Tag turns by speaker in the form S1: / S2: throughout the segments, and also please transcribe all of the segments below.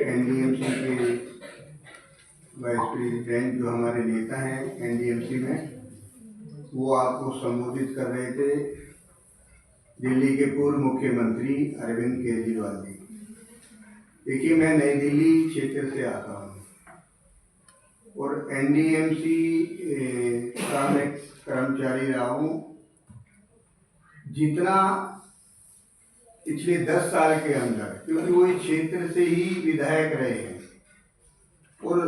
S1: NDMC के vice president जो हमारे नेता हैं एनडीएमसी में, वो आपको संबोधित कर रहे थे, दिल्ली के पूर्व मुख्यमंत्री अरविंद केजरीवाल जी। देखिए, मैं नई दिल्ली क्षेत्र से आता हूँ और एनडीएमसी का मैं कर्मचारी रहा हूँ। जितना पिछले 10 साल के अंदर, क्योंकि वो इस क्षेत्र से ही विधायक रहे हैं, और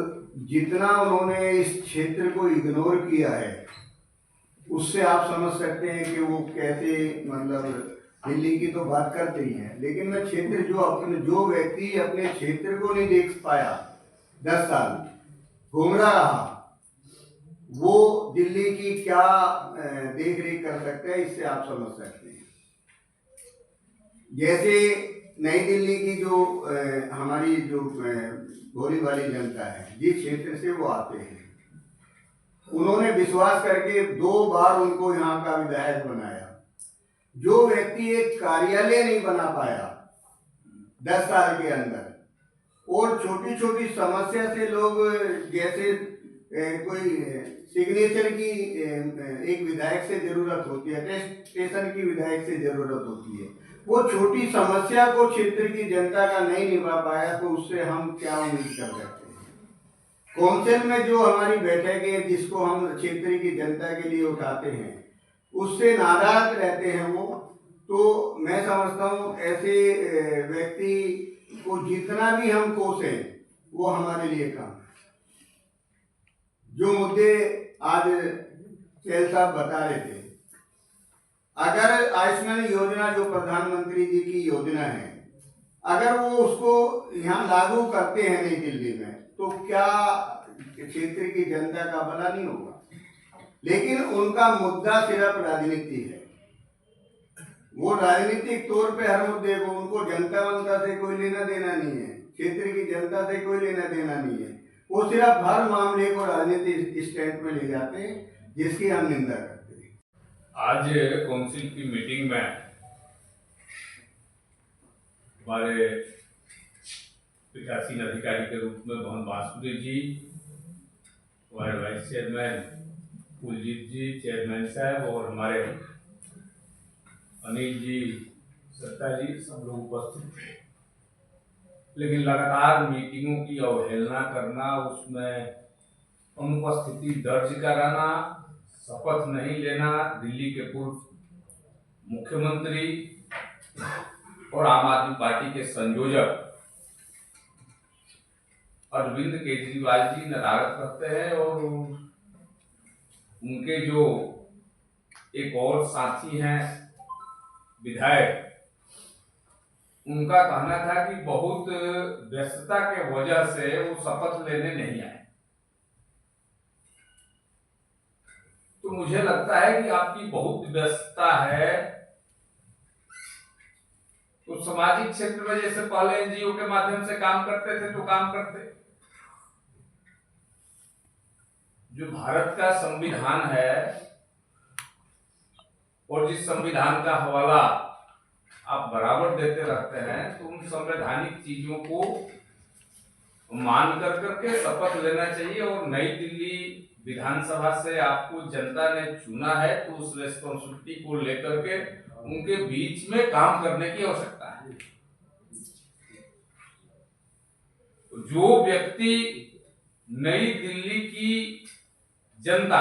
S1: जितना उन्होंने इस क्षेत्र को इग्नोर किया है, उससे आप समझ सकते हैं कि वो कैसे, मतलब दिल्ली की तो बात करते ही हैं, लेकिन मैं क्षेत्र जो व्यक्ति अपने क्षेत्र को नहीं देख पाया, 10 साल घूम रहा, वो दिल्ली की क्या देख रेख कर सकता है, इससे आप समझ सकते हैं। जैसे नई दिल्ली की जो हमारी जो भोली भाली जनता है, जिस क्षेत्र से वो आते हैं, उन्होंने विश्वास करके 2 बार उनको यहाँ का विधायक बनाया। जो व्यक्ति एक कार्यालय नहीं बना पाया 10 साल के अंदर, और छोटी छोटी समस्या से लोग, जैसे कोई सिग्नेचर की एक विधायक से जरूरत होती है, स्टेशन की विधायक से जरूरत होती है, वो छोटी समस्या को क्षेत्र की जनता का नहीं निभा पाया, तो उससे हम क्या उम्मीद कर सकते हैं। काउंसिल में जो हमारी बैठक है, जिसको हम क्षेत्र की जनता के लिए उठाते हैं, उससे नाराज रहते हैं वो। तो मैं समझता हूँ ऐसे व्यक्ति को जितना भी हम कोसें, वो हमारे लिए काम है। जो मुद्दे आज चैल साहब बता रहे थे, अगर आयुष्मान योजना जो प्रधानमंत्री जी की योजना है, अगर वो उसको यहाँ लागू करते हैं नई दिल्ली में, तो क्या क्षेत्र की जनता का भला नहीं होगा। लेकिन उनका मुद्दा सिर्फ राजनीति है। वो राजनीतिक तौर पे हर मुद्दे को, उनको जनता से कोई लेना देना नहीं है, क्षेत्र की जनता से कोई लेना देना नहीं है। वो सिर्फ हर मामले को राजनीतिक स्टैंड में ले जाते हैं, जिसकी हम निंदा करते हैं।
S2: आज काउंसिल की मीटिंग में हमारे पीठासीन अधिकारी के रूप में मोहन बासुदेव जी, हमारे वाइस चेयरमैन कुलजीत जी, चेयरमैन साहब, और हमारे अनिल जी, सत्ता जी, सब लोग उपस्थित थे। लेकिन लगातार मीटिंगों की अवहेलना करना, उसमें अनुपस्थिति दर्ज कराना, शपथ नहीं लेना दिल्ली के पूर्व मुख्यमंत्री और आम आदमी पार्टी के संयोजक अरविंद केजरीवाल जी नदारत करते हैं। और उनके जो एक और साथी हैं विधायक, उनका कहना था कि बहुत व्यस्तता के वजह से वो शपथ लेने नहीं आए। तो मुझे लगता है कि आपकी बहुत व्यस्तता है, तो सामाजिक क्षेत्र में जैसे पहले एनजीओ के माध्यम से काम करते थे तो काम करते। जो भारत का संविधान है और जिस संविधान का हवाला आप बराबर देते रहते हैं, तो उन संवैधानिक चीजों को मान कर करके शपथ लेना चाहिए। और नई दिल्ली विधानसभा से आपको जनता ने चुना है, तो उस रेस्पॉन्सिबिलिटी को लेकर के उनके बीच में काम करने की आवश्यकता है। तो जो व्यक्ति नई दिल्ली की जनता,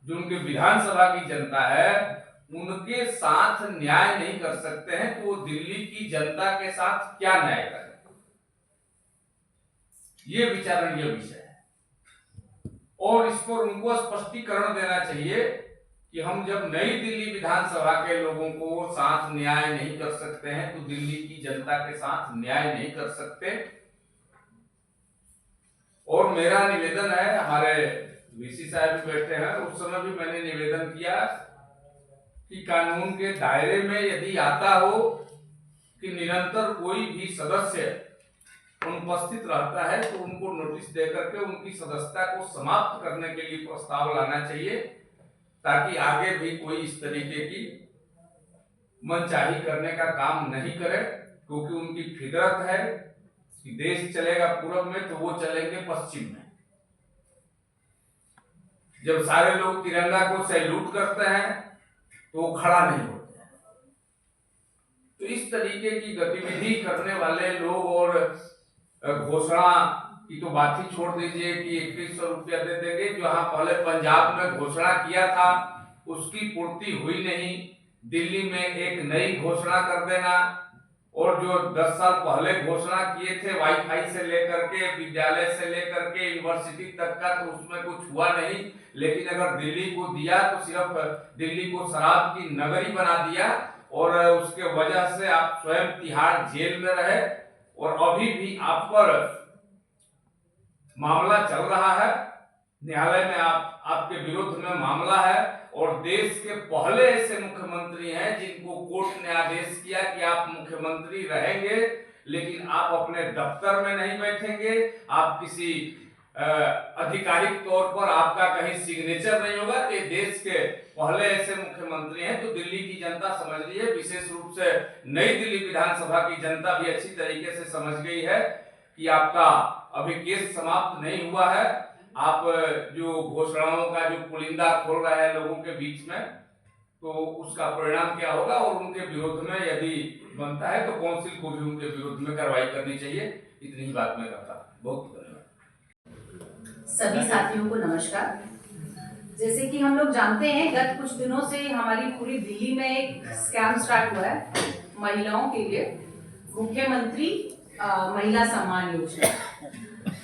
S2: जो उनके विधानसभा की जनता है, उनके साथ न्याय नहीं कर सकते हैं, तो वो दिल्ली की जनता के साथ क्या न्याय करें, ये विचारणीय विषय है। और इस पर उनको स्पष्टीकरण देना चाहिए कि हम जब नई दिल्ली विधानसभा के लोगों को साथ न्याय नहीं कर सकते हैं, तो दिल्ली की जनता के साथ न्याय नहीं कर सकते। और मेरा निवेदन है, हमारे वीसी साहब भी बैठे हैं, उस समय भी मैंने निवेदन किया कि कानून के दायरे में यदि आता हो कि निरंतर कोई भी सदस्य अनुपस्थित रहता है, तो उनको नोटिस देकर के उनकी सदस्यता को समाप्त करने के लिए प्रस्ताव लाना चाहिए, ताकि आगे भी कोई इस तरीके की मनचाही करने का काम नहीं करे। क्योंकि उनकी फितरत है कि देश चलेगा पूरब में तो वो चलेंगे पश्चिम में। जब सारे लोग तिरंगा को सैल्यूट करते हैं तो वो खड़ा नहीं होते हैं। तो इस तरीके की गतिविधि करने वाले लोग, और घोषणा की तो बात ही छोड़ दीजिए कि 2100 रुपया दे देंगे, जहां पहले पंजाब में घोषणा किया था उसकी पूर्ति हुई नहीं। दिल्ली में एक नई घोषणा कर देना, और जो 10 साल पहले घोषणा किए थे वाईफाई से लेकर के, विद्यालय से लेकर के यूनिवर्सिटी तक का, तो उसमें कुछ हुआ नहीं। लेकिन अगर दिल्ली को दिया तो सिर्फ दिल्ली को शराब की नगरी बना दिया, और उसके वजह से आप स्वयं तिहाड़ जेल में रहे, और अभी भी आप पर मामला चल रहा है। न्यायालय में आपके विरुद्ध में मामला है, और देश के पहले ऐसे मुख्यमंत्री हैं जिनको कोर्ट ने आदेश किया कि आप मुख्यमंत्री रहेंगे, लेकिन आप अपने दफ्तर में नहीं बैठेंगे, आप किसी आधिकारिक तौर पर आपका कहीं सिग्नेचर नहीं होगा। तो देश के पहले ऐसे मुख्यमंत्री हैं। तो दिल्ली की जनता समझ रही है, विशेष रूप से नई दिल्ली विधानसभा की जनता भी अच्छी तरीके से समझ गई है कि आपका अभी केस समाप्त नहीं हुआ है। आप जो घोषणाओं का जो पुलिंदा खोल रहे हैं लोगों के बीच में, तो उसका परिणाम क्या होगा, और उनके विरोध में यदि बनता है तो काउंसिल को भी उनके विरोध में कार्रवाई करनी चाहिए। इतनी ही बात मैं करता हूँ। बहुत धन्यवाद।
S3: सभी साथियों को नमस्कार। जैसे कि हम लोग जानते हैं, गत कुछ दिनों से हमारी पूरी दिल्ली में एक स्कैम स्टार्ट हुआ है महिलाओं के लिए, मुख्यमंत्री महिला सम्मान योजना,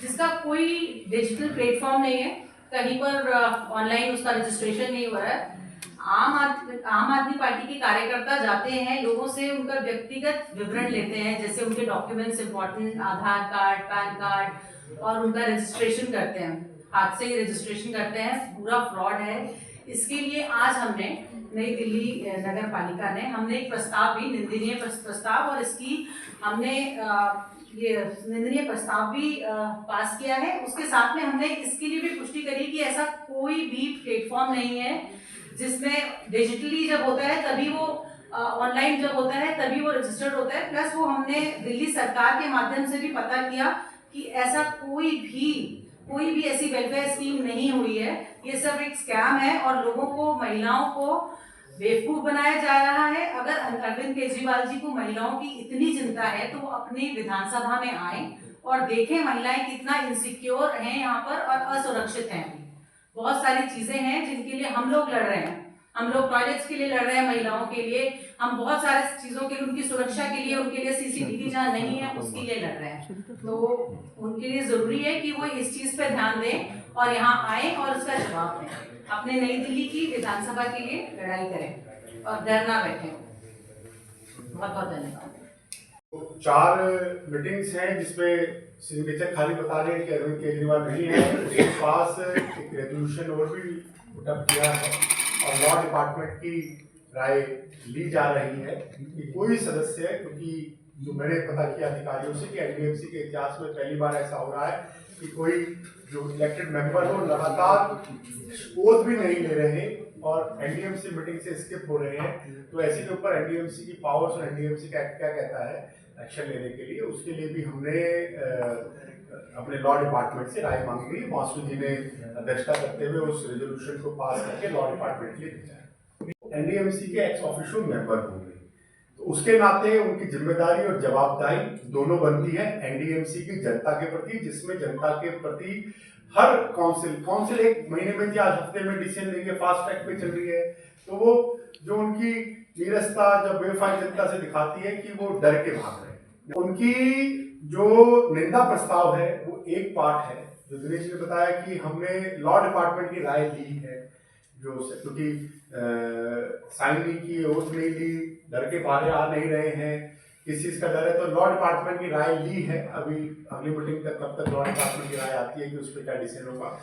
S3: जिसका कोई डिजिटल प्लेटफॉर्म नहीं है, कहीं पर ऑनलाइन उसका रजिस्ट्रेशन नहीं हुआ है। आम आदमी पार्टी के कार्यकर्ता जाते हैं, लोगों से उनका व्यक्तिगत विवरण लेते हैं, जैसे उनके डॉक्यूमेंट्स इंपॉर्टेंट, आधार कार्ड, पैन कार्ड, और उनका रजिस्ट्रेशन करते हैं, हाथ से ही रजिस्ट्रेशन करते हैं। पूरा फ्रॉड है। इसके लिए आज हमने नई दिल्ली नगर पालिका ने हमने एक प्रस्ताव भी, निंदनीय प्रस्ताव, और इसकी हमने ये निंदनीय प्रस्ताव भी पास किया है। उसके साथ में हमने इसके लिए भी पुष्टि करी कि ऐसा कोई भी प्लेटफॉर्म नहीं है जिसमें डिजिटली जब होता है तभी वो, ऑनलाइन जब होता है तभी वो रजिस्टर्ड होता है। प्लस वो हमने दिल्ली सरकार के माध्यम से भी पता किया कि ऐसा कोई भी ऐसी वेलफेयर स्कीम नहीं हुई है। ये सब एक स्कैम है, और लोगों को, महिलाओं को बेवकूफ बनाया जा रहा है। अगर अरविंद केजरीवाल जी को महिलाओं की इतनी चिंता है तो वो अपनी विधानसभा में आए और देखें महिलाएं कितना इनसिक्योर हैं यहाँ पर और असुरक्षित हैं। बहुत सारी चीजें हैं जिनके लिए हम लोग लड़ रहे हैं। हम लोग प्रोजेक्ट्स के लिए लड़ रहे हैं, महिलाओं के लिए, हम बहुत सारे चीजों के लिए, उनकी सुरक्षा के लिए, उनके लिए सीसीटीवी जहाँ नहीं है उसके लिए लड़ रहे हैं। तो उनके लिए जरूरी है कि वो इस चीज पे ध्यान दें और यहाँ आए और उसका जवाब दें। अपने नई दिल्ली की विधानसभा के लिए लड़ाई करें और डर ना बैठे। बहुत बहुत धन्यवाद।
S4: 4 मीटिंग्स हैं जिसमें सिग्नेचर खाली बता रहे हैं कि अरविंद केजरीवाल नहीं है। उसके पास एक रेजोल्यूशन और भी पुटअप किया है, और लॉ डिपार्टमेंट की राय ली जा रही है कि कोई सदस्य, क्योंकि जो मैंने पता किया अधिकारियों से कि एनडीएमसी के इतिहास में पहली बार ऐसा हो रहा है कि कोई जो इलेक्टेड मेंबर हो लगातार ओथ भी नहीं ले रहे और एनडीएमसी मीटिंग से स्किप हो रहे हैं। तो ऐसे के ऊपर एनडीएमसी की पावर्स और एनडीएमसी का एक्ट क्या कहता है एक्शन लेने के लिए, उसके लिए भी हमने अपने लॉ डिपार्टमेंट से राय मांगी है। मास्टर जी ने अध्यक्षता करते हुए उस रेजोल्यूशन को पास करके लॉ डिपार्टमेंट के लिए भेजा है। एनडीएमसी के एक्स ऑफिशियो मेंबर होंगे, तो उसके नाते उनकी जिम्मेदारी और जवाबदारी दोनों बनती है एनडीएमसी की जनता के प्रति, जिसमें जनता के प्रति हर काउंसिल 1 महीने में या हफ्ते में डिसीजन लेके फास्ट ट्रैक पे चल रही है। तो वो जो उनकी नीरसता जब बेवफाई जनता से दिखाती है कि वो डर के भाग रहे हैं। उनकी जो निंदा प्रस्ताव है वो एक पार्ट है जो दिनेश ने बताया कि हमने लॉ डिपार्टमेंट की राय ली है, जो क्योंकि साइन नहीं की, ओथ नहीं ली, डर के बाहर आ नहीं रहे हैं, किस चीज का डर है, तो लॉ डिपार्टमेंट की राय ली है। अभी अगली मीटिंग तक कब तक लॉ डिपार्टमेंट की राय आती है कि उस पर क्या डिसीजन होगा।